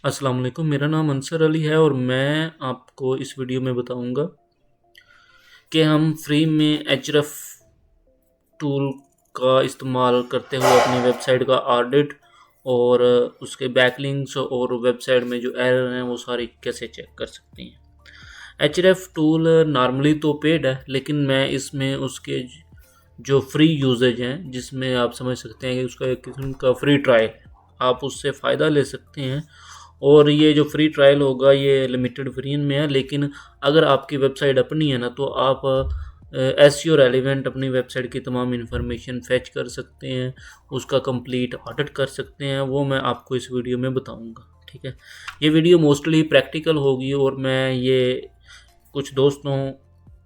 अस्सलाम वालेकुम। मेरा नाम अंसर अली है और मैं आपको इस वीडियो में बताऊंगा कि हम फ्री में एचरफ टूल का इस्तेमाल करते हुए अपनी वेबसाइट का ऑडिट और उसके बैकलिंक्स और वेबसाइट में जो एरर हैं वो सारी कैसे चेक कर सकते हैं। एचरफ टूल नॉर्मली तो पेड है, लेकिन मैं इसमें उसके जो फ्री यूजेज हैं जिसमें आप समझ सकते हैं कि उसका एक किस्म का फ्री ट्रायल है, आप उससे फ़ायदा ले सकते हैं। और ये जो फ्री ट्रायल होगा ये लिमिटेड वेरिएंट में है, लेकिन अगर आपकी वेबसाइट अपनी है ना तो आप एसईओ रेलिवेंट अपनी वेबसाइट की तमाम इन्फॉर्मेशन फेच कर सकते हैं, उसका कंप्लीट ऑडिट कर सकते हैं। वो मैं आपको इस वीडियो में बताऊंगा। ठीक है, ये वीडियो मोस्टली प्रैक्टिकल होगी और मैं ये कुछ दोस्तों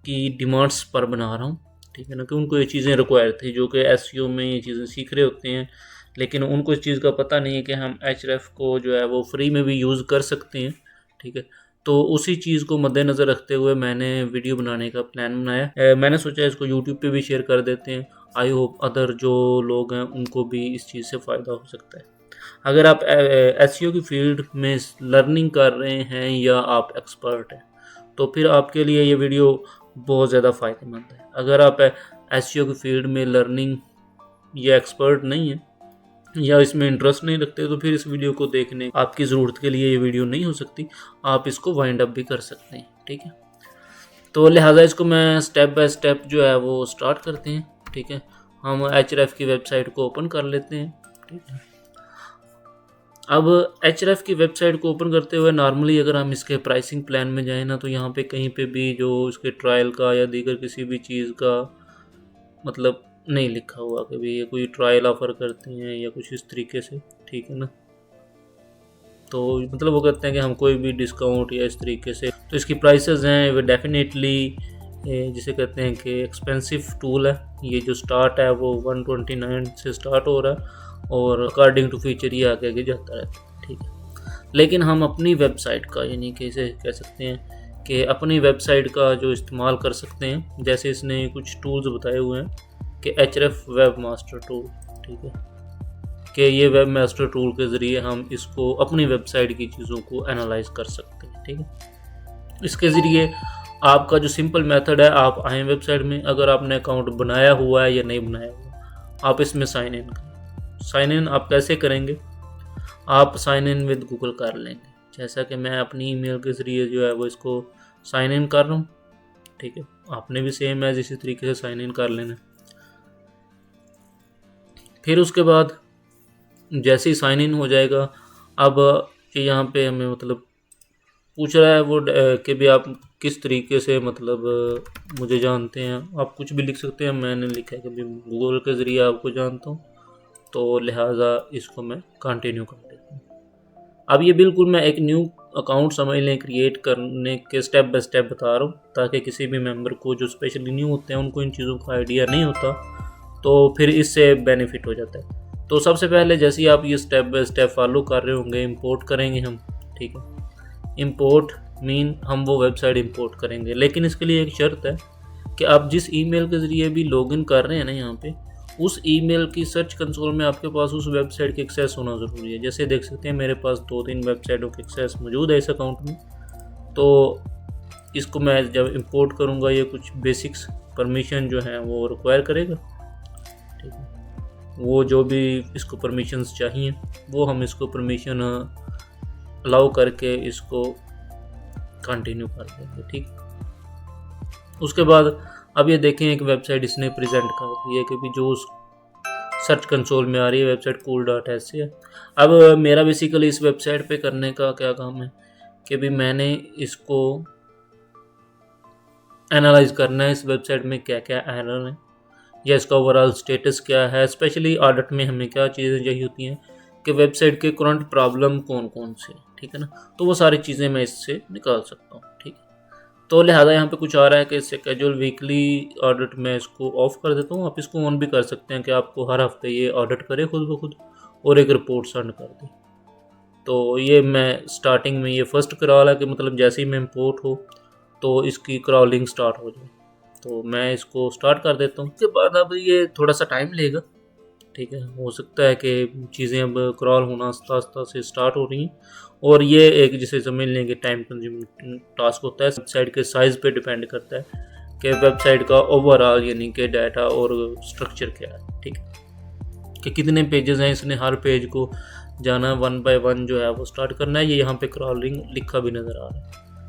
की डिमांड्स पर बना रहा हूँ। ठीक है ना, कि उनको ये चीज़ें रिक्वायर थी जो कि एसईओ में ये चीज़ें सीख रहे होते हैं, लेकिन उनको इस चीज़ का पता नहीं है कि हम एचरेफ को जो है वो फ्री में भी यूज़ कर सकते हैं। ठीक है, तो उसी चीज़ को मद्देनज़र रखते हुए मैंने वीडियो बनाने का प्लान बनाया। मैंने सोचा इसको यूट्यूब पे भी शेयर कर देते हैं। आई होप अदर जो लोग हैं उनको भी इस चीज़ से फ़ायदा हो सकता है। अगर आप एसईओ की फील्ड में लर्निंग कर रहे हैं या आप एक्सपर्ट हैं तो फिर आपके लिए ये वीडियो बहुत ज़्यादा फ़ायदेमंद है। अगर आप एसईओ की फील्ड में लर्निंग या एक्सपर्ट नहीं है या इसमें इंटरेस्ट नहीं रखते तो फिर इस वीडियो को देखने आपकी ज़रूरत के लिए ये वीडियो नहीं हो सकती। आप इसको वाइंड अप भी कर सकते हैं। ठीक है, तो लिहाजा इसको मैं स्टेप बाय स्टेप जो है वो स्टार्ट करते हैं। ठीक है, हम एचआरएफ की वेबसाइट को ओपन कर लेते हैं। ठीक है, अब एचआरएफ की वेबसाइट को ओपन करते हुए नॉर्मली अगर हम इसके प्राइसिंग प्लान में जाएँ ना तो यहाँ पे कहीं पे भी जो इसके ट्रायल का या दीगर किसी भी चीज़ का मतलब नहीं लिखा हुआ कि भाई ये कोई ट्रायल ऑफर करते हैं या कुछ इस तरीके से। ठीक है ना, तो मतलब वो कहते हैं कि हम कोई भी डिस्काउंट या इस तरीके से, तो इसकी प्राइसेस हैं वो डेफिनेटली जिसे कहते हैं कि एक्सपेंसिव टूल है। ये जो स्टार्ट है वो 129 से स्टार्ट हो रहा है और अकॉर्डिंग टू फीचर ये आगे आगे जाता रहता है। ठीक है, लेकिन हम अपनी वेबसाइट का यानी कि इसे कह सकते हैं कि अपनी वेबसाइट का जो इस्तेमाल कर सकते हैं, जैसे इसने कुछ टूल्स बताए हुए हैं कि एचआरएफ वेब मास्टर टूल। ठीक है, कि ये वेब मास्टर टूल के ज़रिए हम इसको अपनी वेबसाइट की चीज़ों को एनालाइज कर सकते हैं। ठीक है, इसके ज़रिए आपका जो सिंपल मेथड है, आप आएँ वेबसाइट में, अगर आपने अकाउंट बनाया हुआ है या नहीं बनाया हुआ, आप इसमें साइन इन करें। साइन इन आप कैसे करेंगे? आप साइन इन विद गूगल कर लेंगे, जैसा कि मैं अपनी ईमेल के ज़रिए जो है वो इसको साइन इन कर रहा हूँ। ठीक है, आपने भी सेम एज इसी तरीके से साइन इन कर लेना। फिर उसके बाद जैसे ही साइन इन हो जाएगा, अब यहाँ पे हमें मतलब पूछ रहा है वो कि भी आप किस तरीके से मतलब मुझे जानते हैं। आप कुछ भी लिख सकते हैं, मैंने लिखा है कि भी गूगल के ज़रिए आपको जानता हूँ, तो लिहाजा इसको मैं कंटिन्यू कर देता हूँ। अब ये बिल्कुल मैं एक न्यू अकाउंट समझ लें क्रिएट करने के स्टेप बाय स्टेप बता रहा हूँ, ताकि किसी भी मेंबर को जो स्पेशली न्यू होते हैं उनको इन चीज़ों का आइडिया नहीं होता, तो फिर इससे बेनिफिट हो जाता है। तो सबसे पहले जैसे ही आप ये स्टेप बाय स्टेप फॉलो कर रहे होंगे, इंपोर्ट करेंगे हम। ठीक है, इंपोर्ट मीन हम वो वेबसाइट इंपोर्ट करेंगे, लेकिन इसके लिए एक शर्त है कि आप जिस ईमेल के ज़रिए भी लॉगिन कर रहे हैं ना यहाँ पे, उस ईमेल की सर्च कंसोल में आपके पास उस वेबसाइट की एक्सेस होना ज़रूरी है। जैसे देख सकते हैं मेरे पास 2-3 वेबसाइटों की एक्सेस मौजूद है इस अकाउंट में। तो इसको मैं जब इंपोर्ट करूँगा ये कुछ बेसिक्स परमिशन जो हैं वो रिक्वायर करेगा। ठीक है, वो जो भी इसको परमिशंस चाहिए वो हम इसको परमिशन अलाउ करके इसको कंटिन्यू कर देंगे। ठीक, उसके बाद अब ये देखें एक वेबसाइट इसने प्रेजेंट कर दी है कि भी जो सर्च कंसोल में आ रही है वेबसाइट cool.s है। अब मेरा बेसिकली इस वेबसाइट पे करने का क्या काम है कि भी मैंने इसको एनालाइज करना है इस वेबसाइट में क्या क्या एरर है या इसका ओवरऑल स्टेटस क्या है। स्पेशली ऑडिट में हमें क्या चीज़ें चाहिए होती हैं कि वेबसाइट के करंट प्रॉब्लम कौन कौन से। ठीक है ना, तो वो सारी चीज़ें मैं इससे निकाल सकता हूँ। ठीक है, तो लिहाजा यहाँ पे कुछ आ रहा है कि इससे कैजुअल वीकली ऑडिट मैं इसको ऑफ कर देता हूँ। आप इसको ऑन भी कर सकते हैं कि आपको हर हफ्ते ये ऑडिट करे खुद ब खुद और एक रिपोर्ट सेंड कर दे। तो ये मैं स्टार्टिंग में ये फर्स्ट क्रॉल है कि मतलब जैसे ही मैं इंपोर्ट हो तो इसकी क्रॉलिंग स्टार्ट हो जाए, तो मैं इसको स्टार्ट कर देता हूँ। उसके बाद अब ये थोड़ा सा टाइम लेगा। ठीक है। हो सकता है कि चीज़ें अब क्रॉल होना आस्ता आस्ता से स्टार्ट हो रही हैं, और ये एक जिसे समझ लें कि टाइम कंज्यूमिंग टास्क होता है। वेबसाइट के साइज़ पे डिपेंड करता है कि वेबसाइट का ओवरऑल यानी कि डाटा और स्ट्रक्चर क्या है, ठीक है, कि कितने पेजेस हैं, इसने हर पेज को जाना 1 बाय 1 जो है वो स्टार्ट करना है। ये यहाँ पे क्रॉलिंग लिखा भी नज़र आ रहा है,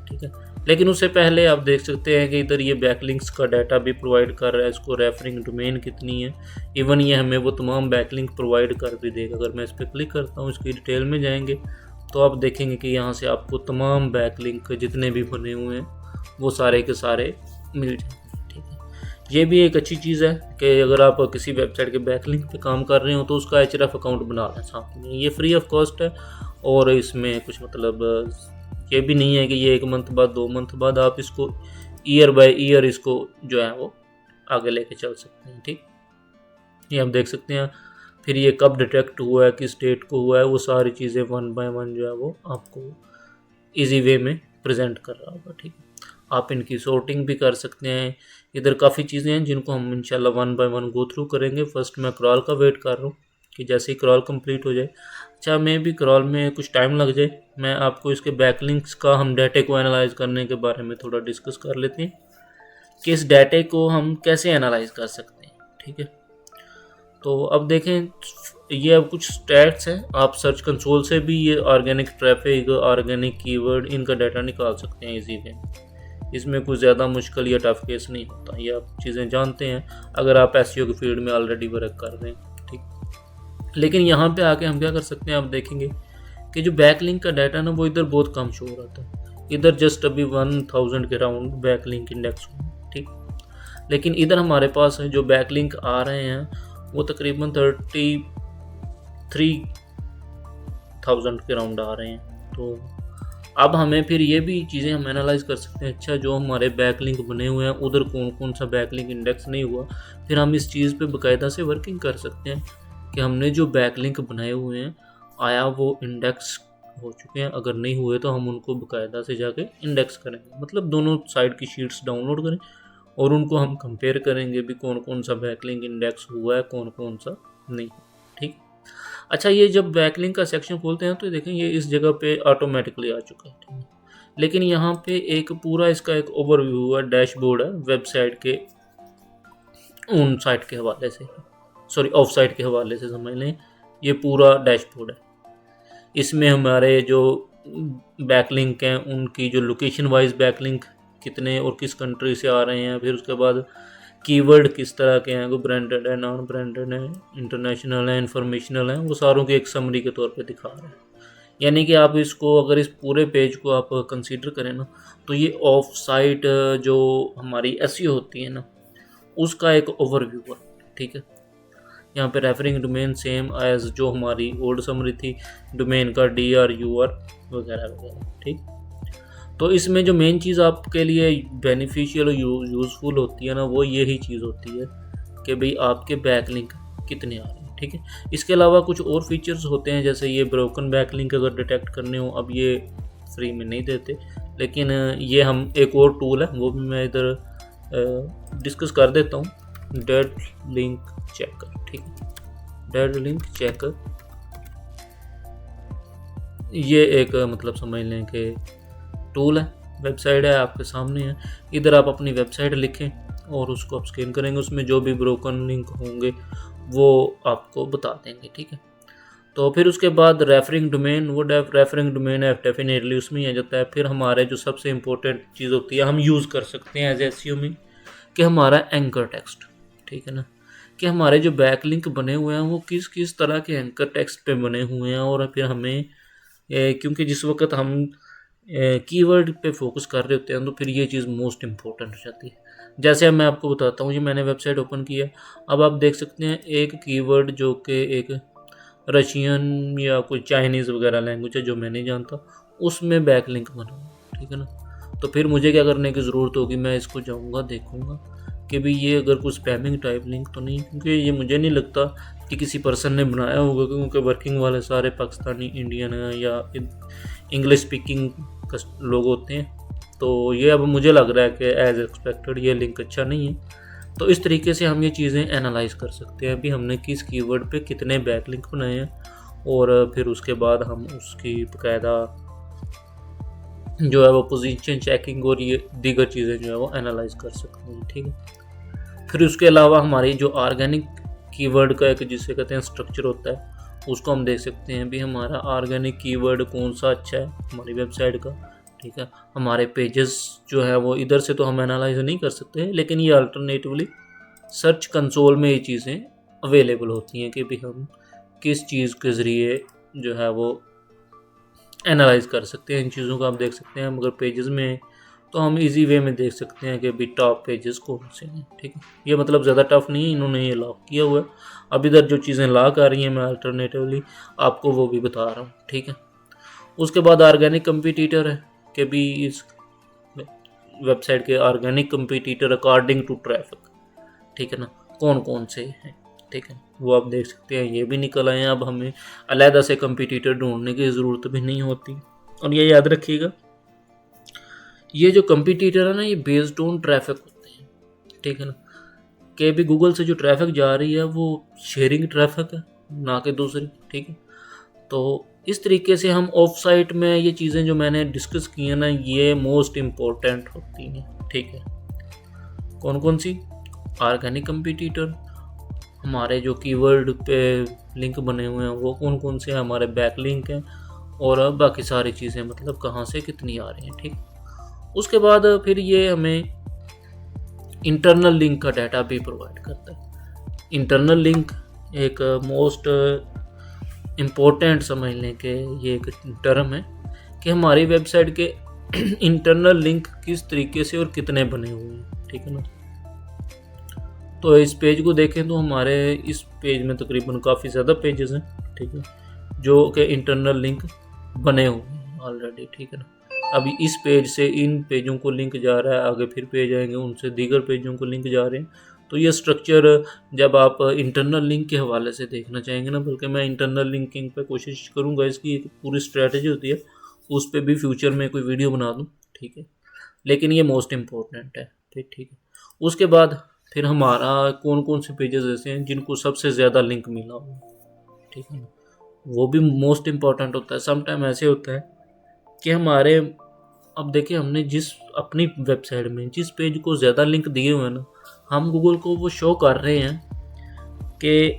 ठीक है। लेकिन उससे पहले आप देख सकते हैं कि इधर ये बैकलिंक्स का डाटा भी प्रोवाइड कर रहा है, इसको रेफरिंग डोमेन कितनी है, इवन ये हमें वो तमाम बैकलिंक प्रोवाइड कर भी देगा। अगर मैं इस पर क्लिक करता हूँ, इसकी डिटेल में जाएंगे तो आप देखेंगे कि यहाँ से आपको तमाम बैकलिंक जितने भी बने हुए हैं वो सारे के सारे मिल जाएंगे, ठीक है। ये भी एक अच्छी चीज़ है कि अगर आप किसी वेबसाइट के बैकलिंक पे काम कर रहे हो तो उसका href अकाउंट बना लें साथ में। ये फ्री ऑफ कॉस्ट है, और इसमें कुछ मतलब ये भी नहीं है कि ये 1 मंथ बाद 2 मंथ बाद, आप इसको ईयर बाय ईयर इसको जो है वो आगे लेके चल सकते हैं, ठीक। ये आप देख सकते हैं। फिर ये कब डिटेक्ट हुआ है, किस डेट को हुआ है, वो सारी चीज़ें 1 बाय 1 जो है वो आपको इजी वे में प्रेजेंट कर रहा होगा, ठीक है। आप इनकी सॉर्टिंग भी कर सकते हैं। इधर काफ़ी चीज़ें हैं जिनको हम इंशाल्लाह 1 बाय 1 गो थ्रू करेंगे। फर्स्ट मैं क्रॉल का वेट कर रहा हूँ कि जैसे ही क्रॉल कंप्लीट हो जाए, अच्छा मैं भी क्रॉल में कुछ टाइम लग जाए, मैं आपको इसके बैकलिंक्स का, हम डाटे को एनालाइज करने के बारे में थोड़ा डिस्कस कर लेते हैं कि इस डाटे को हम कैसे एनालाइज कर सकते हैं, ठीक है। तो अब देखें, ये अब कुछ स्टैट्स हैं। आप सर्च कंसोल से भी ये ऑर्गेनिक ट्रैफिक, ऑर्गेनिक कीवर्ड, इनका डाटा निकाल सकते हैं इजी वे। इसमें कुछ ज़्यादा मुश्किल या टफ केस नहीं होता, ये आप चीज़ें जानते हैं अगर आप एसईओ की फील्ड में ऑलरेडी वर्क कर रहे हैं, ठीक। लेकिन यहाँ पे आके हम क्या कर सकते हैं, आप देखेंगे कि जो बैकलिंक का डाटा ना वो इधर बहुत कम शो हो रहा था। इधर जस्ट अभी 1000 के राउंड बैकलिंक इंडेक्स हुआ, ठीक। लेकिन इधर हमारे पास है जो बैकलिंक आ रहे हैं वो तकरीबन 33,000 के राउंड आ रहे हैं। तो अब हमें फिर ये भी चीज़ें हम एनालाइज कर सकते हैं, अच्छा जो हमारे बैकलिंक बने हुए हैं उधर कौन कौन सा बैकलिंक इंडेक्स नहीं हुआ। फिर हम इस चीज़ पे बाकायदा से वर्किंग कर सकते हैं कि हमने जो बैकलिंक बनाए हुए हैं आया वो इंडेक्स हो चुके हैं, अगर नहीं हुए तो हम उनको बाकायदा से जाके इंडेक्स करेंगे। मतलब दोनों साइड की शीट्स डाउनलोड करें और उनको हम कंपेयर करेंगे भी कौन कौन सा बैकलिंक इंडेक्स हुआ है, कौन कौन सा नहीं, ठीक। अच्छा, ये जब बैकलिंक का सेक्शन खोलते हैं तो देखें ये इस जगह पे ऑटोमेटिकली आ चुका है, ठीक है। लेकिन यहाँ पे एक पूरा इसका एक ओवरव्यू है, डैशबोर्ड है वेबसाइट के ऑन साइट के हवाले से, सॉरी ऑफ साइट के हवाले से समझ लें। ये पूरा डैशबोर्ड है, इसमें हमारे जो बैकलिंक हैं उनकी जो लोकेशन वाइज बैकलिंक कितने और किस कंट्री से आ रहे हैं, फिर उसके बाद कीवर्ड किस तरह के हैं, कोई ब्रांडेड है, नॉन ब्रांडेड है, इंटरनेशनल है, इंफॉर्मेशनल है, वो सारों की एक समरी के तौर पे दिखा रहे हैं। यानी कि आप इसको अगर इस पूरे पेज को आप कंसीडर करें ना तो ये ऑफ साइट जो हमारी एसईओ होती है ना उसका एक ओवरव्यू है, ठीक है। यहाँ पे रेफरिंग डोमेन सेम एज जो हमारी ओल्ड समरी थी, डोमेन का DR UR वगैरह वगैरह, ठीक। तो इसमें जो मेन चीज़ आपके लिए बेनिफिशियल और यूज़फुल होती है ना वो यही चीज़ होती है कि भाई आपके बैकलिंक कितने आ रहे हैं, ठीक है। इसके अलावा कुछ और फीचर्स होते हैं, जैसे ये ब्रोकन बैकलिंक अगर डिटेक्ट करने हो, अब ये फ्री में नहीं देते, लेकिन ये हम एक और टूल है वो भी मैं इधर डिस्कस कर देता हूँ, डेड लिंक चेकर, ठीक है। डेड लिंक चेकर ये एक मतलब समझ लें कि टूल है, वेबसाइट है आपके सामने है। इधर आप अपनी वेबसाइट लिखें और उसको आप स्कैन करेंगे, उसमें जो भी ब्रोकन लिंक होंगे वो आपको बता देंगे, ठीक है। तो फिर उसके बाद रेफरिंग डोमेन, वो रेफरिंग डोमेन है डेफिनेटली उसमें आ जाता है। फिर हमारे जो सबसे इम्पोर्टेंट चीज़ होती है हम यूज़ कर सकते हैं एज एसईओ में कि हमारा एंकर टेक्स्ट, ठीक है ना, कि हमारे जो बैकलिंक बने हुए हैं वो किस किस तरह के एंकर टेक्स्ट पे बने हुए हैं। और फिर हमें क्योंकि जिस वक्त हम कीवर्ड पे फोकस कर रहे होते हैं तो फिर ये चीज़ मोस्ट इम्पोर्टेंट हो जाती है। जैसे अब मैं आपको बताता हूँ, ये मैंने वेबसाइट ओपन किया, अब आप देख सकते हैं एक कीवर्ड जो कि एक रशियन या कोई चाइनीज़ वगैरह लैंग्वेज है जो मैं नहीं जानता, उसमें बैकलिंक बना हुआ, ठीक है ना। तो फिर मुझे क्या करने की ज़रूरत होगी, मैं इसको जाऊँगा देखूँगा कि भाई ये अगर कुछ स्पैमिंग टाइप लिंक तो नहीं, क्योंकि ये मुझे नहीं लगता कि किसी पर्सन ने बनाया होगा, क्योंकि वर्किंग वाले सारे पाकिस्तानी, इंडियन या इंग्लिश स्पीकिंग लोग होते हैं। तो ये अब मुझे लग रहा है कि एज एक्सपेक्टेड ये लिंक अच्छा नहीं है। तो इस तरीके से हम ये चीज़ें एनालाइज कर सकते हैं, अभी हमने किस कीवर्ड पे कितने बैकलिंक बनाए हैं, और फिर उसके बाद हम उसकी बाकायदा जो है वो पोजीशन चेकिंग और ये दीगर चीज़ें जो है वो एनालाइज कर सकते हैं। ठीक है, फिर उसके अलावा हमारी जो ऑर्गेनिक कीवर्ड का एक जिसे कहते हैं स्ट्रक्चर होता है, उसको हम देख सकते हैं भी हमारा ऑर्गेनिक कीवर्ड कौन सा अच्छा है हमारी वेबसाइट का। ठीक है, हमारे पेजेस जो है वो इधर से तो हम एनालाइज नहीं कर सकते, लेकिन ये अल्टरनेटिवली सर्च कंसोल में ये चीज़ें अवेलेबल होती हैं कि भी हम किस चीज़ के ज़रिए जो है वो एनालाइज कर सकते हैं इन चीज़ों को। आप देख सकते हैं मगर पेजेस में तो हम इजी वे में देख सकते हैं कि अभी टॉप पेजेस कौन से हैं। ठीक है, ये मतलब ज़्यादा टफ नहीं है, इन्होंने ये लॉक किया हुआ है। अब इधर जो चीज़ें लॉक आ रही हैं मैं अल्टरनेटिवली आपको वो भी बता रहा हूँ। ठीक है, उसके बाद ऑर्गेनिक कंपटीटर है कि भी इस वेबसाइट के organic competitor according to traffic, ठीक है ना, कौन कौन से हैं। ठीक है, वो आप देख सकते हैं ये भी निकल आए हैं। अब हमें अलहदा से कंपटीटर ढूंढने की ज़रूरत भी नहीं होती। और ये याद रखिएगा, ये जो कंपटीटर है ना ये बेस्ड ऑन ट्रैफिक होते हैं। ठीक है ना, कि भी गूगल से जो ट्रैफिक जा रही है वो शेयरिंग ट्रैफिक है, ना कि दूसरी। ठीक है, तो इस तरीके से हम ऑफ साइट में ये चीज़ें जो मैंने डिस्कस की हैं ना ये मोस्ट इम्पोर्टेंट होती हैं। ठीक है, कौन कौन सी? ऑर्गेनिक कंपटीटर, हमारे जो कीवर्ड पे लिंक बने हुए हैं वो कौन कौन से हैं, हमारे बैक लिंक हैं, और बाकी सारी चीज़ें मतलब कहाँ से कितनी आ रही हैं। ठीक, उसके बाद फिर ये हमें इंटरनल लिंक का डाटा भी प्रोवाइड करता है। इंटरनल लिंक एक मोस्ट इम्पोर्टेंट समझ लें कि ये एक टर्म है कि हमारी वेबसाइट के इंटरनल लिंक किस तरीके से और कितने बने हुए हैं। ठीक है ना, तो इस पेज को देखें तो हमारे इस पेज में तकरीबन काफ़ी ज़्यादा पेजेस हैं। ठीक है, जो कि इंटरनल लिंक बने हुए हैं ऑलरेडी। ठीक है ना, अभी इस पेज से इन पेजों को लिंक जा रहा है, आगे फिर पेज आएंगे उनसे दीगर पेजों को लिंक जा रहे हैं। तो ये स्ट्रक्चर जब आप इंटरनल लिंक के हवाले से देखना चाहेंगे ना, बल्कि मैं इंटरनल लिंकिंग पे कोशिश करूँगा, इसकी एक पूरी स्ट्रैटेजी होती है उस पर भी फ्यूचर में कोई वीडियो बना दूँ। ठीक है, लेकिन ये मोस्ट इम्पोर्टेंट है। ठीक है, उसके बाद फिर हमारा कौन कौन से पेजेस ऐसे हैं जिनको सबसे ज़्यादा लिंक मिला हो। ठीक है, वो भी मोस्ट इम्पॉर्टेंट होता है। समटाइम ऐसे होता है कि हमारे, अब देखिए हमने जिस अपनी वेबसाइट में जिस पेज को ज़्यादा लिंक दिए हुए हैं ना, हम गूगल को वो शो कर रहे हैं कि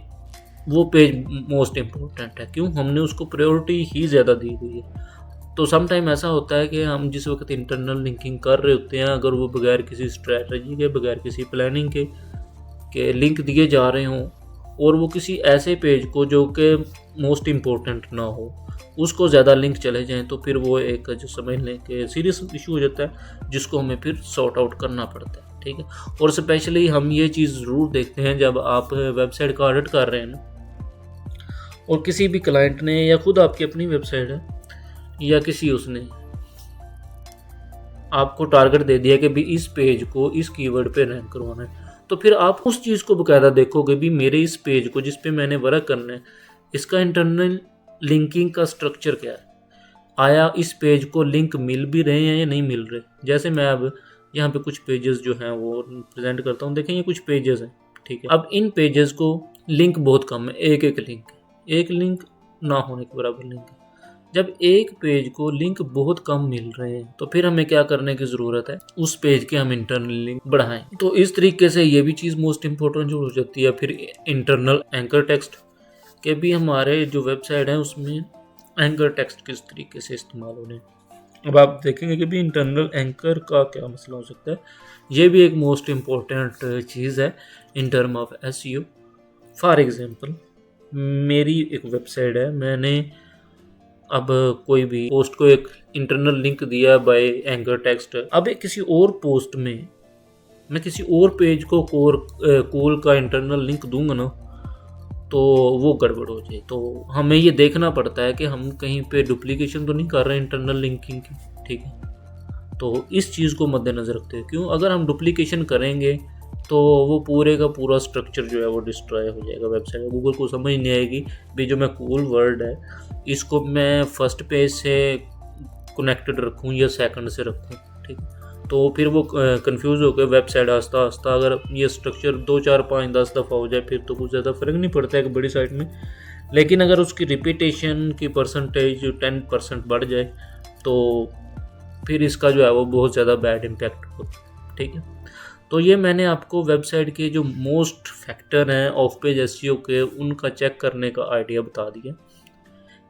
वो पेज मोस्ट इम्पोर्टेंट है। क्यों? हमने उसको प्रायोरिटी ही ज़्यादा दी हुई है। तो सम टाइम ऐसा होता है कि हम जिस वक्त इंटरनल लिंकिंग कर रहे होते हैं, अगर वो बगैर किसी स्ट्रैटेजी के, बगैर किसी प्लानिंग के लिंक दिए जा रहे हों, और वो किसी ऐसे पेज को जो कि मोस्ट इम्पोर्टेंट ना हो उसको ज़्यादा लिंक चले जाएं, तो फिर वो एक जो समझ लें कि सीरियस इशू हो जाता है, जिसको हमें फिर सॉर्ट आउट करना पड़ता है। ठीक है, और स्पेशली हम ये चीज़ ज़रूर देखते हैं जब आप वेबसाइट का ऑडिट कर रहे हैं ना, और किसी भी क्लाइंट ने या खुद आपकी अपनी वेबसाइट है या किसी उसने आपको टारगेट दे दिया कि भी इस पेज को इस कीवर्ड पे रैंक करवाना है, तो फिर आप उस चीज़ को बकायदा देखोगे भी मेरे इस पेज को जिस पे मैंने वर्क करना है इसका इंटरनल लिंकिंग का स्ट्रक्चर क्या है, आया इस पेज को लिंक मिल भी रहे हैं या नहीं मिल रहे। जैसे मैं अब यहाँ पे कुछ पेजेस जो हैं वो प्रेजेंट करता हूँ, देखें ये कुछ पेजेस हैं। ठीक है, अब इन पेजेस को लिंक बहुत कम है, एक लिंक ना होने के बराबर लिंक है। जब एक पेज को लिंक बहुत कम मिल रहे हैं तो फिर हमें क्या करने की ज़रूरत है, उस पेज के हम इंटरनल लिंक बढ़ाएं। तो इस तरीके से ये भी चीज़ मोस्ट इम्पोर्टेंट हो जाती है। फिर इंटरनल एंकर टेक्स्ट के भी हमारे जो वेबसाइट है उसमें एंकर टेक्स्ट किस तरीके से इस्तेमाल हो रहे हैं। अब आप देखेंगे कि भी इंटरनल एंकर का क्या मसला हो सकता है, ये भी एक मोस्ट इम्पोर्टेंट चीज़ है in term of SEO। For example मेरी एक वेबसाइट है, मैंने अब कोई भी पोस्ट को एक इंटरनल लिंक दिया बाय एंकर टेक्स्ट। अब किसी और पोस्ट में मैं किसी और पेज को कोल का इंटरनल लिंक दूंगा ना तो वो गड़बड़ हो जाए। तो हमें ये देखना पड़ता है कि हम कहीं पे डुप्लीकेशन तो नहीं कर रहे हैं इंटरनल लिंकिंग की। ठीक है, तो इस चीज़ को मद्देनज़र रखते हैं। क्यों? अगर हम डुप्लीकेशन करेंगे तो वो पूरे का पूरा स्ट्रक्चर जो है वो डिस्ट्रॉय हो जाएगा वेबसाइट। गूगल को समझ नहीं आएगी भी जो मैं कूल वर्ड है इसको मैं फर्स्ट पेज से कनेक्टेड रखूँ या सेकंड से रखूँ। ठीक है, तो फिर वो कंफ्यूज होकर वेबसाइट आस्ता आस्ता, अगर ये स्ट्रक्चर 2 4 5 10 दफ़ा हो जाए फिर तो कुछ ज़्यादा फ़र्क नहीं पड़ता है एक बड़ी साइट में। लेकिन अगर उसकी रिपीटेशन की परसेंटेज 10% बढ़ जाए तो फिर इसका जो है वो बहुत ज़्यादा बैड इम्पैक्ट होता है। ठीक है, तो ये मैंने आपको वेबसाइट के जो मोस्ट फैक्टर हैं ऑफ पेज एसईओ के, उनका चेक करने का आइडिया बता दिया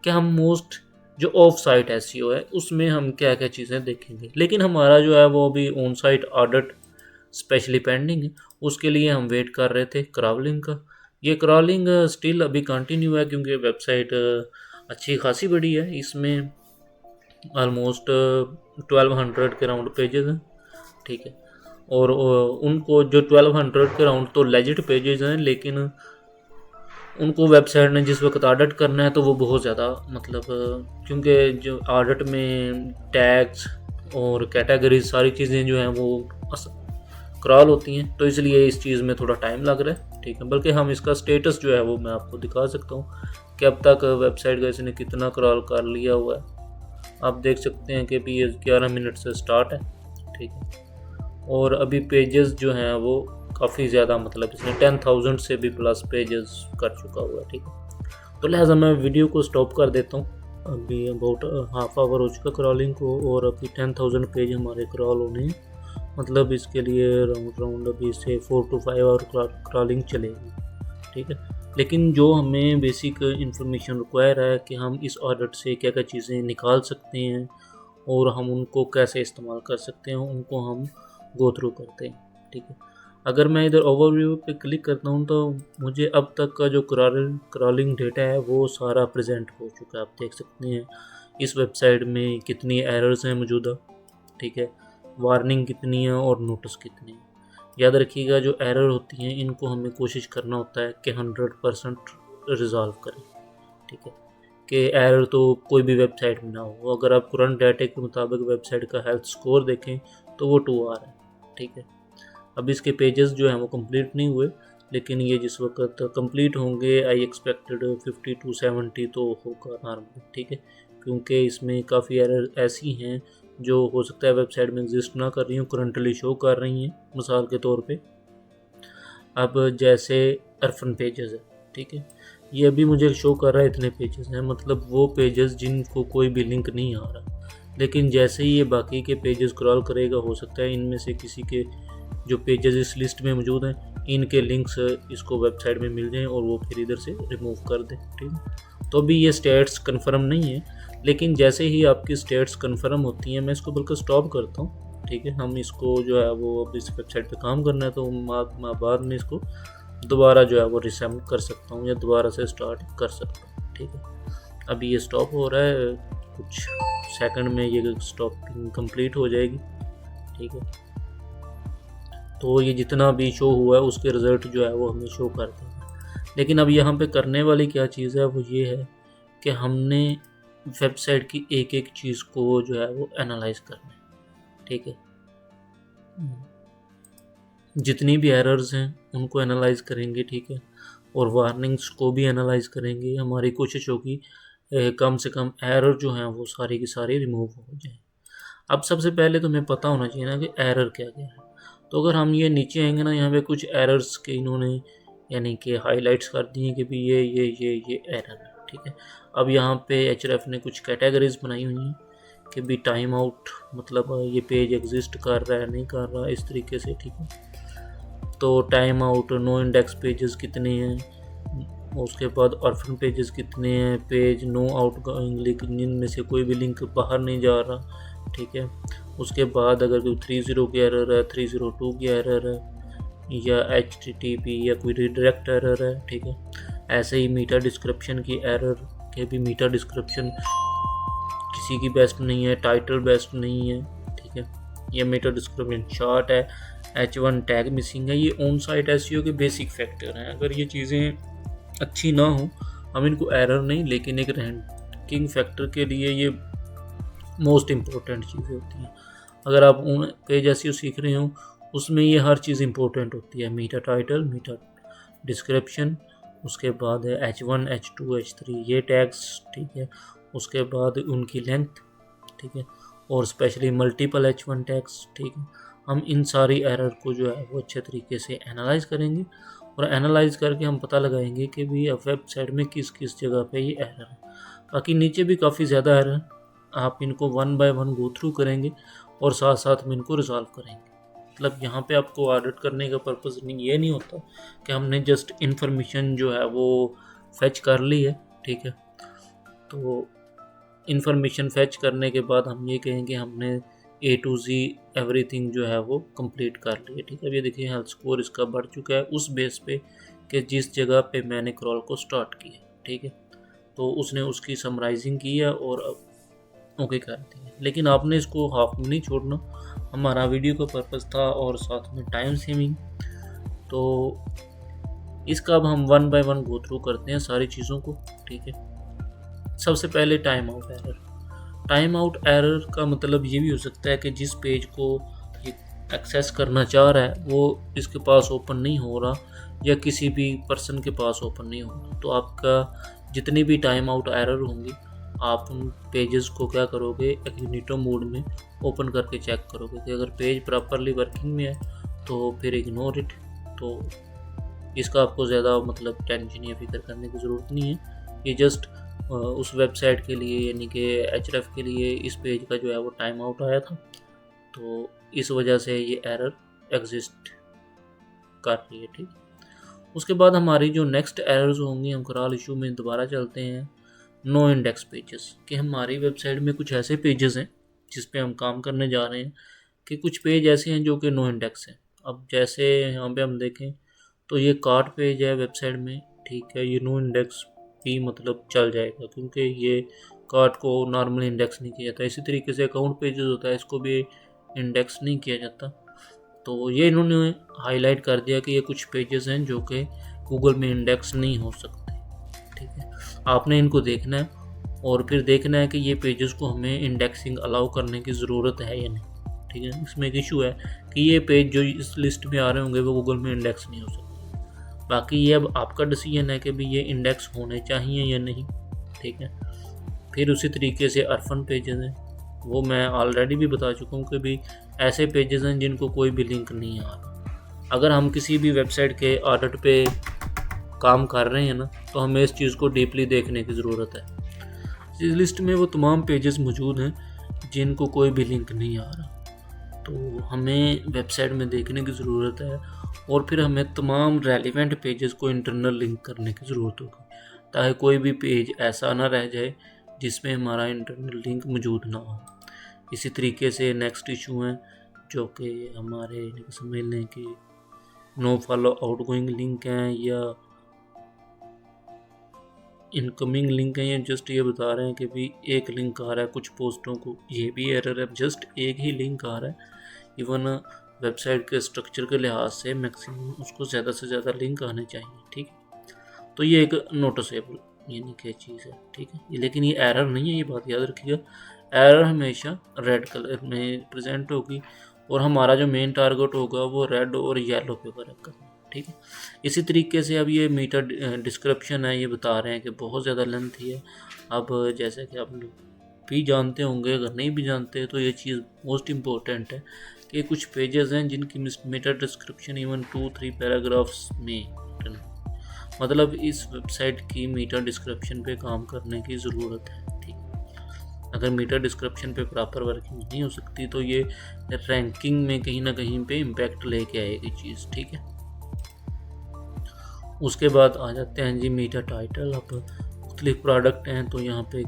कि हम मोस्ट जो ऑफ साइट एसईओ है उसमें हम क्या क्या चीज़ें देखेंगे। लेकिन हमारा जो है वो अभी on site audit specially pending है, उसके लिए हम वेट कर रहे थे क्रॉलिंग का। ये क्रॉलिंग स्टिल अभी कंटिन्यू है क्योंकि वेबसाइट अच्छी खासी बड़ी है, इसमें ऑलमोस्ट 1200 के राउंड पेजेस हैं। ठीक है, और उनको जो 1200 के राउंड तो लेजिट पेजेस हैं, लेकिन उनको वेबसाइट ने जिस वक्त ऑडिट करना है तो वो बहुत ज़्यादा मतलब क्योंकि जो ऑडिट में टैग्स और कैटेगरीज सारी चीज़ें जो हैं वो क्रॉल होती हैं, तो इसलिए इस चीज़ में थोड़ा टाइम लग रहा है। ठीक है, बल्कि हम इसका स्टेटस जो है वो मैं आपको दिखा सकता हूँ कि अब तक वेबसाइट का इसने कितना क्रॉल कर लिया हुआ है। आप देख सकते हैं कि भी ये 11 मिनट से स्टार्ट है। ठीक है, और अभी पेजेस जो हैं वो काफ़ी ज़्यादा मतलब इसने 10,000 से भी प्लस पेजेस कर चुका हुआ है। ठीक है, तो लिहाजा मैं वीडियो को स्टॉप कर देता हूँ। अभी अबाउट हाफ आवर हो चुका क्रॉलिंग को और अभी 10,000 पेज हमारे क्रॉल होने हैं। मतलब इसके लिए राउंड अभी से 4 to 5 आवर क्रॉलिंग चलेगी। ठीक है, लेकिन जो हमें बेसिक इन्फॉर्मेशन रिक्वायर है कि हम इस ऑडिट से क्या क्या चीज़ें निकाल सकते हैं और हम उनको कैसे इस्तेमाल कर सकते हैं, उनको हम गो थ्रू करते हैं। ठीक है, अगर मैं इधर ओवरव्यू पे क्लिक करता हूँ तो मुझे अब तक का जो क्रॉलिंग डेटा है वो सारा प्रेजेंट हो चुका है। आप देख सकते हैं इस वेबसाइट में कितनी एरर्स हैं मौजूदा। ठीक है, वार्निंग कितनी है और नोटिस कितनी है। याद रखिएगा जो एरर होती हैं इनको हमें कोशिश करना होता है कि 100% रिजॉल्व करें। ठीक है, कि एरर तो कोई भी वेबसाइट में ना हो। अगर आप करंट डाटा के मुताबिक वेबसाइट का हेल्थ स्कोर देखें तो वो 2 आ रहा है। ठीक है, अब इसके पेजेस जो हैं वो कंप्लीट नहीं हुए, लेकिन ये जिस वक्त कंप्लीट होंगे आई एक्सपेक्टेड 50 to 70 तो होगा नॉर्मल। ठीक है, क्योंकि इसमें काफ़ी एरर ऐसी हैं जो हो सकता है वेबसाइट में एग्जिस्ट ना कर रही हूँ, करंटली शो कर रही हैं। मिसाल के तौर पे अब जैसे अर्फन पेजेस है। ठीक है, ये अभी मुझे शो कर रहा है इतने पेजेस हैं, मतलब वो पेजेस जिनको कोई भी लिंक नहीं आ रहा। लेकिन जैसे ही ये बाकी के पेजेस क्रॉल करेगा हो सकता है इनमें से किसी के जो पेजेस इस लिस्ट में मौजूद हैं इनके लिंक्स इसको वेबसाइट में मिल जाएं और वो फिर इधर से रिमूव कर दें। ठीक है, तो अभी ये स्टेट्स कंफर्म नहीं है, लेकिन जैसे ही आपकी स्टेट्स कंफर्म होती हैं मैं इसको बिल्कुल स्टॉप करता हूँ। ठीक है, हम इसको जो है वो अब इस वेबसाइट पे काम करना है तो मैं बाद में इसको दोबारा जो है वो रिसेंड कर सकता हूँ या दोबारा से स्टार्ट कर सकता हूँ। ठीक है, अभी ये स्टॉप हो रहा है, कुछ सेकंड में ये स्टॉपिंग कंप्लीट हो जाएगी। ठीक है, तो ये जितना भी शो हुआ है उसके रिज़ल्ट जो है वो हमें शो कर देंगे। लेकिन अब यहाँ पे करने वाली क्या चीज़ है वो ये है कि हमने वेबसाइट की एक एक चीज़ को जो है वो एनालाइज करना है। ठीक है, जितनी भी एरर्स हैं उनको एनालाइज करेंगे। ठीक है, और वार्निंग्स को भी एनालाइज करेंगे। हमारी कोशिश होगी कम से कम एरर जो हैं वो सारी की सारी रिमूव हो जाए। अब सबसे पहले तो हमें पता होना चाहिए ना कि एरर क्या क्या है। तो अगर हम ये नीचे आएंगे ना, यहाँ पे कुछ एरर्स के इन्होंने यानी कि हाईलाइट्स कर दिए कि भी ये एरर है। ठीक है, अब यहाँ पे एचआरएफ ने कुछ कैटेगरीज बनाई हुई हैं कि भी टाइम आउट मतलब ये पेज एग्जिस्ट कर रहा है नहीं कर रहा, इस तरीके से। ठीक है, तो time out no index pages कितने हैं, उसके बाद ऑर्फन पेजेस कितने हैं, page no outgoing link जिनमें से कोई भी लिंक बाहर नहीं जा रहा। ठीक है, उसके बाद अगर कोई 30 की एरर है, 302 की एरर है या HTTP या कोई रिडायरेक्ट एरर है। ठीक है, ऐसे ही मीटा डिस्क्रिप्शन की एरर के भी मीटा डिस्क्रिप्शन किसी की बेस्ट नहीं है, टाइटल बेस्ट नहीं है। ठीक है, ये मीटा डिस्क्रिप्शन शॉर्ट है, H1 टैग मिसिंग है। ये ऑन साइट एसईओ के बेसिक फैक्टर हैं। अगर ये चीज़ें अच्छी ना हो हम इनको एरर नहीं, लेकिन एक रैंकिंग फैक्टर के लिए ये मोस्ट इम्पोर्टेंट चीज़ें होती हैं। अगर आप उन पेज एसईओ सीख रहे हो उसमें ये हर चीज़ इम्पोर्टेंट होती है। मीटा टाइटल, मीटा डिस्क्रिप्शन, उसके बाद है H1, H2, H3 ये टैग्स। ठीक है, उसके बाद उनकी लेंथ। ठीक है, और स्पेशली मल्टीपल H1 टैग्स, ठीक है। हम इन सारी एरर को जो है वो अच्छे तरीके से एनालाइज करेंगे और एनालाइज करके हम पता लगाएंगे कि भी वेबसाइट में किस किस जगह पे ये एरर है। बाकी नीचे भी काफ़ी ज़्यादा एरर है, आप इनको one by one go through करेंगे और साथ साथ में इनको रिजॉल्व करेंगे। मतलब यहाँ पे आपको ऑडिट करने का पर्पज़ ये नहीं होता कि हमने जस्ट इन्फॉर्मेशन जो है वो फेच कर ली है, ठीक है। तो इन्फॉर्मेशन फेच करने के बाद हम ये कहेंगे हमने A to Z एवरीथिंग जो है वो कंप्लीट कर लिया, ठीक है। अब ये देखिए हेल्थ स्कोर इसका बढ़ चुका है उस बेस पे कि जिस जगह पे मैंने क्रॉल को स्टार्ट किया, ठीक है। तो उसने उसकी समराइजिंग की है और अब ओके कर दिया। लेकिन आपने इसको हाफ में नहीं छोड़ना, हमारा वीडियो का पर्पज़ था और साथ में टाइम सेविंग। तो इसका अब हम one by one go through करते हैं सारी चीज़ों को, ठीक है। सबसे पहले time out error. Time out error का मतलब ये भी हो सकता है कि जिस पेज को ये एक्सेस करना चाह रहा है वो इसके पास ओपन नहीं हो रहा या किसी भी पर्सन के पास ओपन नहीं हो रहा। तो आपका जितनी भी टाइम आउट एरर होंगी आप उन पेजेस को क्या करोगे, इग्निटो मोड में ओपन करके चेक करोगे कि अगर पेज प्रॉपरली वर्किंग में है तो फिर इग्नोर इट। तो इसका आपको ज़्यादा मतलब टेंशन या फिक्र करने की ज़रूरत नहीं है। ये जस्ट उस वेबसाइट के लिए यानी कि Href के लिए इस पेज का जो है वो टाइम आउट आया था, तो इस वजह से ये एरर एग्जिस्ट कर रही है, ठीक। उसके बाद हमारी जो नेक्स्ट एरर्स होंगी, हम कराल इशू में दोबारा चलते हैं। नो इंडेक्स पेजेस, कि हमारी वेबसाइट में कुछ ऐसे पेजेस हैं जिस पे हम काम करने जा रहे हैं कि कुछ पेज ऐसे हैं जो कि नो इंडेक्स हैं। अब जैसे यहाँ पे हम देखें तो ये कार्ट पेज है वेबसाइट में, ठीक है। ये नो इंडेक्स भी मतलब चल जाएगा क्योंकि ये कार्ट को नॉर्मली इंडेक्स नहीं किया जाता। इसी तरीके से अकाउंट पेजेस होता है, इसको भी इंडेक्स नहीं किया जाता। तो ये इन्होंने हाईलाइट कर दिया कि ये कुछ पेजेस हैं जो कि गूगल में इंडेक्स नहीं हो सकते, ठीक है। आपने इनको देखना है और फिर देखना है कि ये पेजेस को हमें इंडेक्सिंग अलाउ करने की ज़रूरत है या नहीं, ठीक है। इसमें एक इशू है कि ये पेज जो इस लिस्ट में आ रहे होंगे वो गूगल में इंडेक्स नहीं हो सकते। बाकी ये अब आपका डिसीजन है कि भी ये इंडेक्स होने चाहिए या नहीं, ठीक है। फिर उसी तरीके से अर्फन पेजेस हैं, वो मैं ऑलरेडी भी बता चुका हूँ कि भी ऐसे पेजेस हैं जिनको कोई भी लिंक नहीं आ रहा। अगर हम किसी भी वेबसाइट के ऑडिट पे काम कर रहे हैं ना तो हमें इस चीज़ को डीपली देखने की ज़रूरत है। इस लिस्ट में वो तमाम पेजेस मौजूद हैं जिनको कोई भी लिंक नहीं आ रहा, तो हमें वेबसाइट में देखने की ज़रूरत है और फिर हमें तमाम रेलिवेंट पेजेस को इंटरनल लिंक करने की ज़रूरत होगी ताकि कोई भी पेज ऐसा ना रह जाए जिसमें हमारा इंटरनल लिंक मौजूद ना हो। इसी तरीके से नेक्स्ट इशू है जो कि हमारे समझ लें कि नो फॉलो आउटगोइंग लिंक हैं या इनकमिंग लिंक हैं। ये जस्ट ये बता रहे हैं कि भी एक लिंक आ रहा है कुछ पोस्टों को, ये भी एरर है। जस्ट एक ही लिंक आ रहा है, इवन वेबसाइट के स्ट्रक्चर के लिहाज से मैक्सिमम उसको ज़्यादा से ज़्यादा लिंक आने चाहिए, ठीक है। तो ये एक नोटिसेबल यानी कि चीज़ है, ठीक है। लेकिन ये एरर नहीं है, ये बात याद रखिएगा। एरर हमेशा रेड कलर में प्रेजेंट होगी और हमारा जो मेन टारगेट होगा वो रेड और येलो पे वर्क करना, ठीक है। इसी तरीके से अब ये मीटर डिस्क्रिप्शन है, ये बता रहे हैं कि बहुत ज़्यादा लेंथी है। अब जैसे कि आप लोग भी जानते होंगे, अगर नहीं भी जानते तो ये चीज़ मोस्ट इम्पोर्टेंट है कि कुछ पेजेस हैं जिनकी मीटर डिस्क्रिप्शन इवन 2-3 पैराग्राफ्स में, मतलब इस वेबसाइट की मीटर डिस्क्रिप्शन पे काम करने की ज़रूरत है, ठीक। अगर मीटर डिस्क्रिप्शन पे प्रॉपर वर्किंग नहीं हो सकती तो ये रैंकिंग में कहीं ना कहीं पे इम्पैक्ट लेके आएगी चीज़, ठीक है। उसके बाद आ जाते हैं जी मीटर टाइटल। अब मुख्तलिफ प्रोडक्ट हैं तो यहाँ पे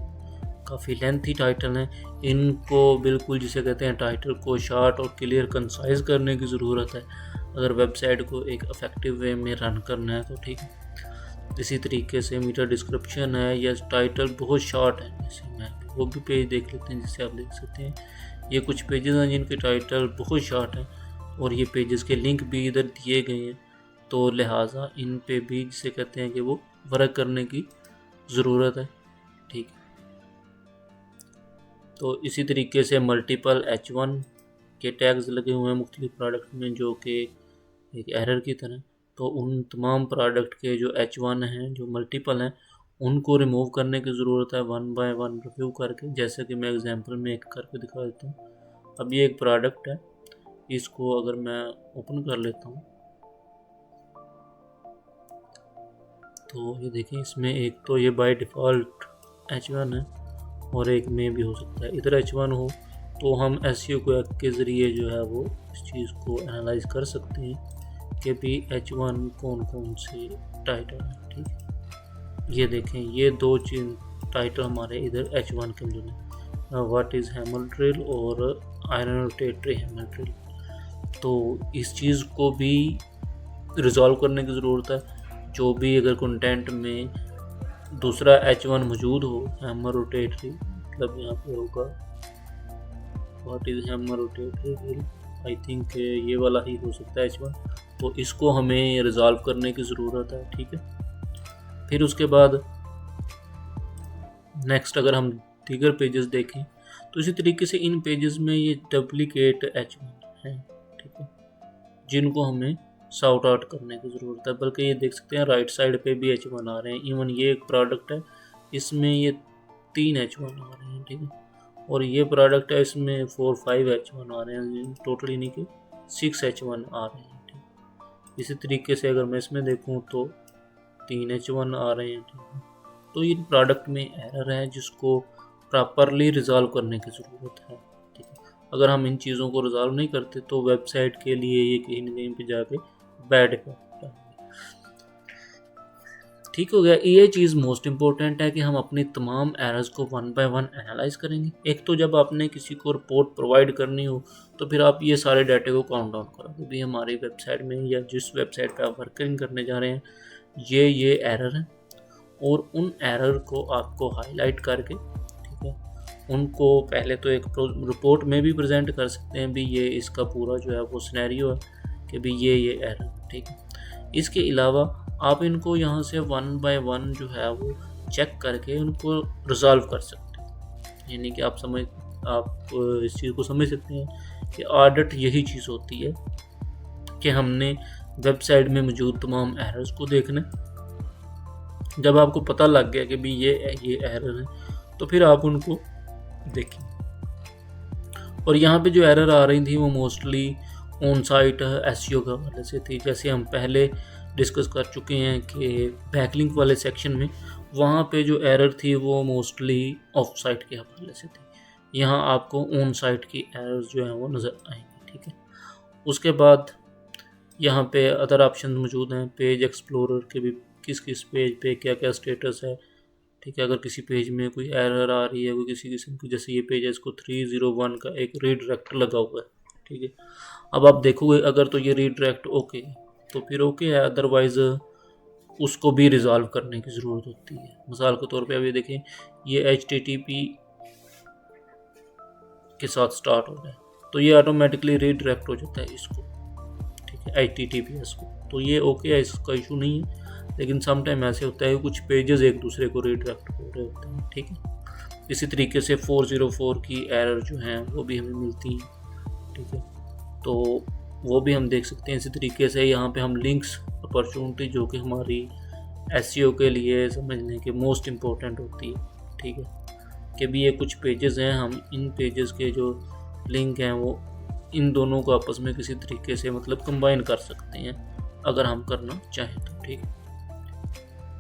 काफ़ी लेंथी टाइटल हैं, इनको बिल्कुल जिसे कहते हैं टाइटल को शॉर्ट और क्लियर कंसाइज करने की ज़रूरत है अगर वेबसाइट को एक इफ़ेक्टिव वे में रन करना है तो, ठीक है। इसी तरीके से मीटर डिस्क्रिप्शन है या टाइटल बहुत शॉर्ट है, जैसे मैं वो भी पेज देख लेते हैं जिससे आप देख सकते हैं ये कुछ पेजेस हैं जिनके टाइटल बहुत शॉर्ट हैं और ये पेजेस के लिंक भी इधर दिए गए हैं, तो लिहाजा इन पे भी जिसे कहते हैं कि वो वर्क करने की ज़रूरत है, ठीक है। तो इसी तरीके से मल्टीपल H1 के टैग्स लगे हुए हैं मुख्तलिफ प्रोडक्ट में जो कि एक एरर की तरह, तो उन तमाम प्रोडक्ट के जो H1 हैं जो मल्टीपल हैं उनको रिमूव करने की ज़रूरत है वन बाय वन रिव्यू करके, जैसे कि मैं एग्जांपल में एक करके दिखा देता हूँ। अब ये एक प्रोडक्ट है, इसको अगर मैं ओपन कर लेता हूँ तो ये देखिए, इसमें एक तो ये बाय डिफ़ॉल्ट H1 है और एक में भी हो सकता है। इधर H1 हो तो हम SEO के ज़रिए जो है वो इस चीज़ को एनालाइज कर सकते हैं कि भी H1 कौन कौन से टाइटल हैं। ठीक है, ये देखें, ये दो चीज टाइटल हमारे इधर H1 के मिले, व्हाट इज़ हैमर ड्रिल और आयरन रोटेटरी हैमर ड्रिल। तो इस चीज़ को भी रिजॉल्व करने की ज़रूरत है। जो भी अगर कंटेंट में दूसरा H1 मौजूद हो, हैमर रोटेटरी, मतलब यहाँ पे होगा what is hammer rotatory drill, I think ये वाला ही हो सकता है H1। तो इसको हमें रिजॉल्व करने की ज़रूरत है। ठीक है, फिर उसके बाद नेक्स्ट अगर हम दीगर पेजेस देखें तो इसी तरीके से इन पेजेस में ये डुप्लीकेट H1 हैं। ठीक है, जिनको हमें सॉर्ट आउट करने की ज़रूरत है। बल्कि ये देख सकते हैं राइट साइड पे भी H1 आ रहे हैं। इवन ये एक प्रोडक्ट है, इसमें ये 3 H1 आ रहे हैं। ठीक है, और ये प्रोडक्ट है, इसमें 4-5 H1 आ रहे हैं, टोटल यानी कि 6 H1 आ रहे हैं। ठीक, इसी तरीके से अगर मैं इसमें देखूँ तो 3 H1 आ रहे हैं। ठीक है, तो ये प्रोडक्ट में एरर है जिसको प्रॉपरली रिजॉल्व करने की ज़रूरत है। ठीक है, अगर हम इन चीज़ों को रिजॉल्व नहीं करते तो वेबसाइट के लिए ये कहीं ना कहीं पे जाके बैड इफेक्ट आएंगे। ठीक हो गया, ये चीज़ मोस्ट इम्पोर्टेंट है कि हम अपनी तमाम एरर्स को वन बाय वन एनालाइज करेंगे। एक तो जब आपने किसी को रिपोर्ट प्रोवाइड करनी हो तो फिर आप ये सारे डाटे को काउंट डाउन करोगे भी हमारी वेबसाइट में या जिस वेबसाइट पे आप वर्किंग करने जा रहे हैं ये एरर है, और उन एरर को आपको हाईलाइट करके, ठीक है, उनको पहले तो एक रिपोर्ट में भी प्रेजेंट कर सकते हैं भी ये इसका पूरा जो है वो सिनेरियो है कि भी ये एरर। ठीक है, इसके अलावा आप इनको यहाँ से वन बाय वन जो है वो चेक करके उनको रिजॉल्व कर सकते हैं। यानी कि आप इस चीज़ को समझ सकते हैं कि ऑडिट यही चीज़ होती है कि हमने वेबसाइट में मौजूद तमाम एरर्स को देखना। जब आपको पता लग गया कि भी ये एरर है तो फिर आप उनको देखें। और यहाँ पे जो एरर आ रही थी वो मोस्टली ऑन साइट SEO के हवाले से थी। जैसे हम पहले डिस्कस कर चुके हैं कि बैकलिंक वाले सेक्शन में वहाँ पे जो एरर थी वो मोस्टली ऑफ साइट के हवाले से थी। यहाँ आपको ऑन साइट की एरर्स जो हैं वो नज़र आएंगी। ठीक है, उसके बाद यहाँ पे अदर ऑप्शन मौजूद हैं, पेज एक्सप्लोरर के भी, किस किस पेज पे क्या क्या स्टेटस है। ठीक है, अगर किसी पेज में कोई एरर आ रही है कोई किसी किस्म की, जैसे ये पेज है इसको 301 का एक रीडायरेक्ट लगा हुआ है। ठीक है, अब आप देखोगे अगर तो ये रीडायरेक्ट ओके तो फिर ओके है, अदरवाइज़ उसको भी रिजॉल्व करने की ज़रूरत होती है। मिसाल के तौर पे अब ये देखें, ये HTTP के साथ स्टार्ट हो रहा है तो ये ऑटोमेटिकली रीडायरेक्ट हो जाता है इसको। ठीक है, HTTPS को, तो ये ओके है, इसका इशू नहीं है। लेकिन समटाइम ऐसे होता है कुछ पेजेस एक दूसरे को रीडायरेक्ट हो रहे होते हैं। ठीक है, इसी तरीके से 404 की एरर जो हैं वो भी हमें मिलती हैं। ठीक है, तो वो भी हम देख सकते हैं। इसी तरीके से यहाँ पे हम लिंक्स अपॉर्चुनिटी जो कि हमारी SEO के लिए समझने के मोस्ट इम्पोर्टेंट होती है। ठीक है, कि भी ये कुछ पेजेस हैं, हम इन पेजेस के जो लिंक हैं वो इन दोनों को आपस में किसी तरीके से मतलब कंबाइन कर सकते हैं अगर हम करना चाहें तो। ठीक है,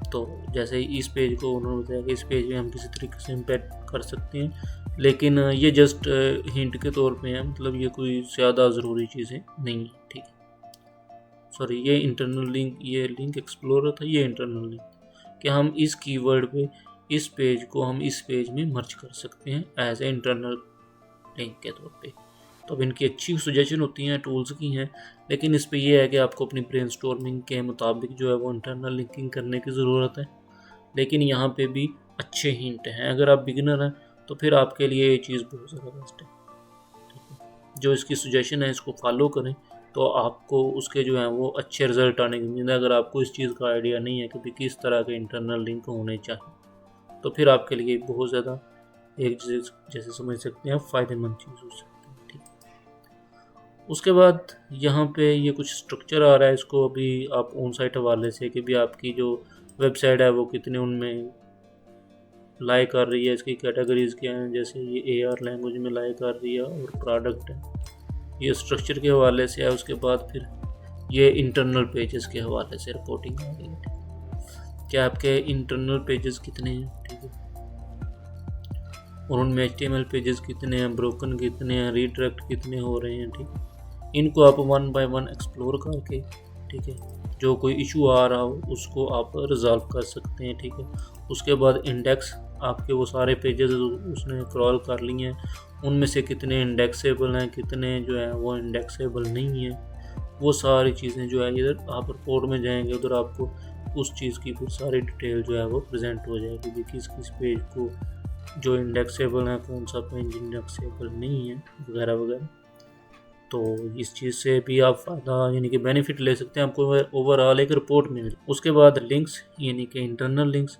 तो जैसे इस पेज को उन्होंने बताया कि इस पेज में हम किसी तरीके से इम्पैक्ट कर सकते हैं, लेकिन ये जस्ट हिंट के तौर पे है, मतलब ये कोई ज़्यादा ज़रूरी चीज़ें नहीं है। ठीक है, सॉरी, ये इंटरनल लिंक, ये लिंक एक्सप्लोरर था, ये इंटरनल लिंक कि हम इस कीवर्ड पे इस पेज को हम इस पेज में मर्ज कर सकते हैं एज ए इंटरनल लिंक के तौर पे। तो अब इनकी अच्छी सजेशन होती हैं, टूल्स की हैं, लेकिन इस पे ये है कि आपको अपनी ब्रेनस्टॉर्मिंग के मुताबिक जो है वो इंटरनल लिंकिंग करने की ज़रूरत है। लेकिन यहाँ पे भी अच्छे हिंट हैं। अगर आप बिगिनर हैं तो फिर आपके लिए ये चीज़ बहुत ज़्यादा बेस्ट है। ठीक है, जो इसकी सजेशन है इसको फॉलो करें तो आपको उसके जो हैं वो अच्छे रिजल्ट आने की उम्मीद है। अगर आपको इस चीज़ का आइडिया नहीं है कि भी किस तरह के इंटरनल लिंक होने चाहिए तो फिर आपके लिए बहुत ज़्यादा एक चीज़ जैसे समझ सकते हैं फ़ायदेमंद चीज़ हो सकती है। ठीक, उसके बाद यहाँ पे ये कुछ स्ट्रक्चर आ रहा है, इसको अभी आप ऑन साइट हवाले से कि भी आपकी जो वेबसाइट है वो कितने उनमें लाई कर रही है, इसकी कैटेगरीज क्या हैं, जैसे ये AR लैंग्वेज में लाई कर रही है और प्रोडक्ट है, ये स्ट्रक्चर के हवाले से है। उसके बाद फिर ये इंटरनल पेजेस के हवाले से रिपोर्टिंग आ रही है कि आपके इंटरनल पेजेस कितने हैं, ठीक है, और उनमें HTML पेजेस कितने हैं, ब्रोकन कितने हैं, रीडायरेक्ट कितने हो रहे हैं, ठीक है। इनको आप 1 बाय 1 एक्सप्लोर करके, ठीक है, जो कोई इशू आ रहा हो उसको आप रिजॉल्व कर सकते हैं, ठीक है। उसके बाद इंडेक्स, आपके वो सारे पेजेस उसने क्रॉल कर लिए हैं, उनमें से कितने इंडेक्सेबल हैं, कितने जो है वो इंडेक्सेबल नहीं है, वो सारी चीज़ें जो है इधर आप रिपोर्ट में जाएंगे, उधर आपको उस चीज़ की फिर सारी डिटेल जो है वो प्रेजेंट हो जाएगी कि किस किस पेज को जो इंडेक्सेबल है, कौन सा पेज इंडेक्सेबल नहीं है, वगैरह वगैरह। तो इस चीज़ से भी आप फ़ायदा यानी कि बेनिफिट ले सकते हैं, आपको ओवरऑल एक रिपोर्ट में मिले। उसके बाद लिंक्स यानी कि इंटरनल लिंक्स,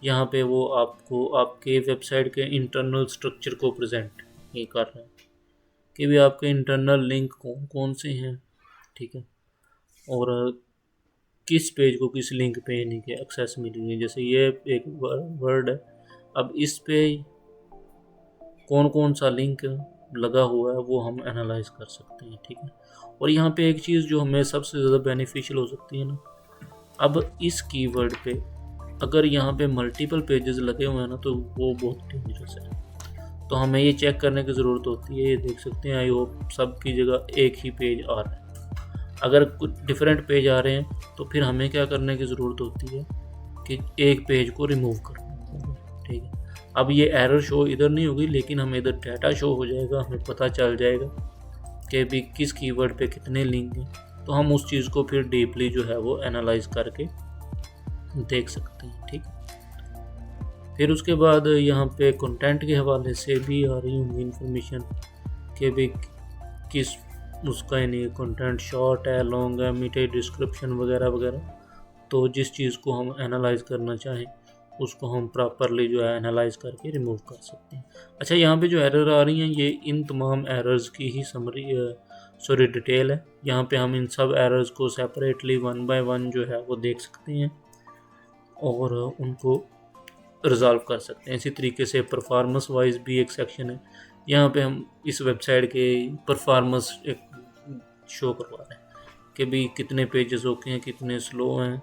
यहाँ पे वो आपको आपके वेबसाइट के इंटरनल स्ट्रक्चर को प्रेजेंट ये कर रहे हैं कि भी आपके इंटरनल लिंक कौन कौन से हैं, ठीक है, और किस पेज को किस लिंक पे यानी कि एक्सेस मिली है। जैसे ये एक वर्ड है, अब इस पे कौन कौन सा लिंक लगा हुआ है वो हम एनालाइज कर सकते हैं, ठीक है। और यहाँ पे एक चीज़ जो हमें सबसे ज़्यादा बेनिफिशियल हो सकती है ना, अब इस कीवर्ड पे अगर यहाँ पे मल्टीपल पेजेस लगे हुए हैं ना, तो वो बहुत डेंजरस है। तो हमें ये चेक करने की ज़रूरत होती है, ये देख सकते हैं आई होप सबकी जगह एक ही पेज आ रहा है। अगर कुछ डिफरेंट पेज आ रहे हैं तो फिर हमें क्या करने की ज़रूरत होती है कि एक पेज को रिमूव करना होगा, ठीक है। अब ये एरर शो इधर नहीं होगी, लेकिन हमें इधर डाटा शो हो जाएगा, हमें पता चल जाएगा कि भी किस कीवर्ड पे कितने लिंक हैं। तो हम उस चीज़ को फिर डीपली जो है वो एनालाइज करके देख सकते हैं, ठीक है। फिर उसके बाद यहाँ पे कंटेंट के हवाले से भी आ रही होंगी इंफॉर्मेशन कि भी किस उसका यानी कंटेंट शॉर्ट है, लॉन्ग है, मीठे डिस्क्रिप्शन वगैरह वगैरह। तो जिस चीज़ को हम एनालाइज करना चाहें उसको हम प्रॉपरली जो है एनालाइज करके रिमूव कर सकते हैं। अच्छा, यहाँ पे जो एरर आ रही हैं ये इन तमाम एरर्स की ही समरी डिटेल है। यहाँ पे हम इन सब एरर्स को सेपरेटली 1 बाय 1 जो है वो देख सकते हैं और उनको रिजॉल्व कर सकते हैं। इसी तरीके से परफॉर्मेंस वाइज भी एक सेक्शन है, यहाँ पे हम इस वेबसाइट के परफॉर्मेंस एक शो करवा रहे हैं कि भी कितने पेजेस ओके हैं, कितने स्लो हैं,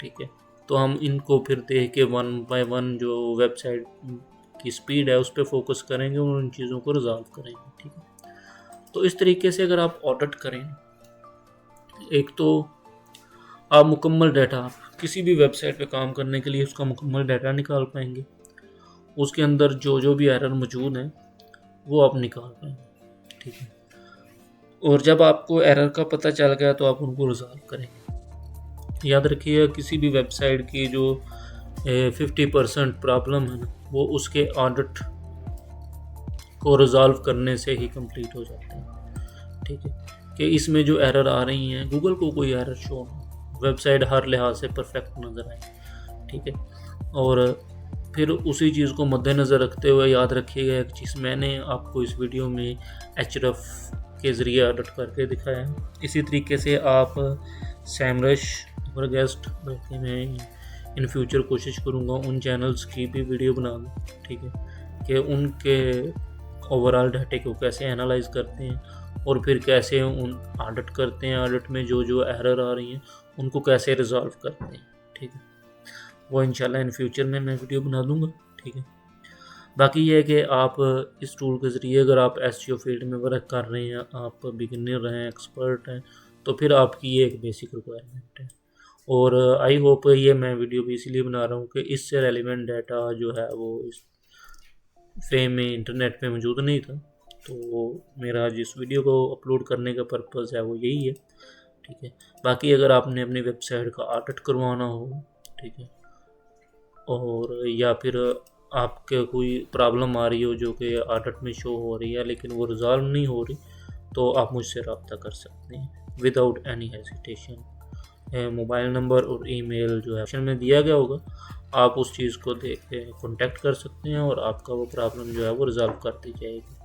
ठीक है। तो हम इनको फिर देख के 1 बाय 1 जो वेबसाइट की स्पीड है उस पर फोकस करेंगे और उन चीज़ों को रिजॉल्व करेंगे, ठीक है। तो इस तरीके से अगर आप ऑडिट करें, एक तो आप मुकम्मल डाटा किसी भी वेबसाइट पे काम करने के लिए उसका मुकम्मल डाटा निकाल पाएंगे, उसके अंदर जो जो भी एरर मौजूद हैं वो आप निकाल पाएंगे, ठीक है। और जब आपको एरर का पता चल गया तो आप उनको रिजॉल्व करेंगे। याद रखिए किसी भी वेबसाइट की जो 50% प्रॉब्लम है ना, वो उसके ऑडिट को रिजॉल्व करने से ही कंप्लीट हो जाते हैं, ठीक है। कि इसमें जो एरर आ रही हैं, गूगल को कोई एरर शो हो, वेबसाइट हर लिहाज से परफेक्ट नज़र आए, ठीक है। और फिर उसी चीज़ को मद्देनज़र रखते हुए याद रखिएगा एक चीज़ मैंने आपको इस वीडियो में Href के ज़रिए ऑडिट करके दिखाया है। इसी तरीके से आप सैमरश और गेस्ट बल्कि मैं इन फ्यूचर कोशिश करूँगा उन चैनल्स की भी वीडियो बना दूँ, ठीक है, कि उनके ओवरऑल डाटे को कैसे एनालाइज करते हैं और फिर कैसे उन ऑडिट करते हैं, ऑडिट में जो जो एरर आ रही हैं उनको कैसे रिजॉल्व करते हैं, ठीक है। वो इंशाल्लाह इन फ्यूचर में मैं वीडियो बना दूँगा, ठीक है। बाकी ये है कि आप इस टूल के ज़रिए अगर आप SEO फील्ड में वर्क कर रहे हैं, आप बिगिनर हैं, एक्सपर्ट हैं, तो फिर आपकी ये एक बेसिक रिक्वायरमेंट है। और आई होप ये मैं वीडियो भी इसीलिए बना रहा हूँ कि इससे रेलिवेंट डाटा जो है वो इस फेम में इंटरनेट पे मौजूद नहीं था, तो मेरा जिस वीडियो को अपलोड करने का पर्पज़ है वो यही है, ठीक है। बाकी अगर आपने अपनी वेबसाइट का ऑडिट करवाना हो, ठीक है, और या फिर आपके कोई प्रॉब्लम आ रही हो जो कि ऑडिट में शो हो रही है लेकिन वो रिजॉल्व नहीं हो रही, तो आप मुझसे रब्ता कर सकते हैं without any hesitation. Mobile number और ईमेल जो है ऑप्शन में दिया गया होगा, आप उस चीज़ को देख के कॉन्टैक्ट कर सकते हैं और आपका वो प्रॉब्लम जो है वो रिजॉल्व कर दी जाएगी।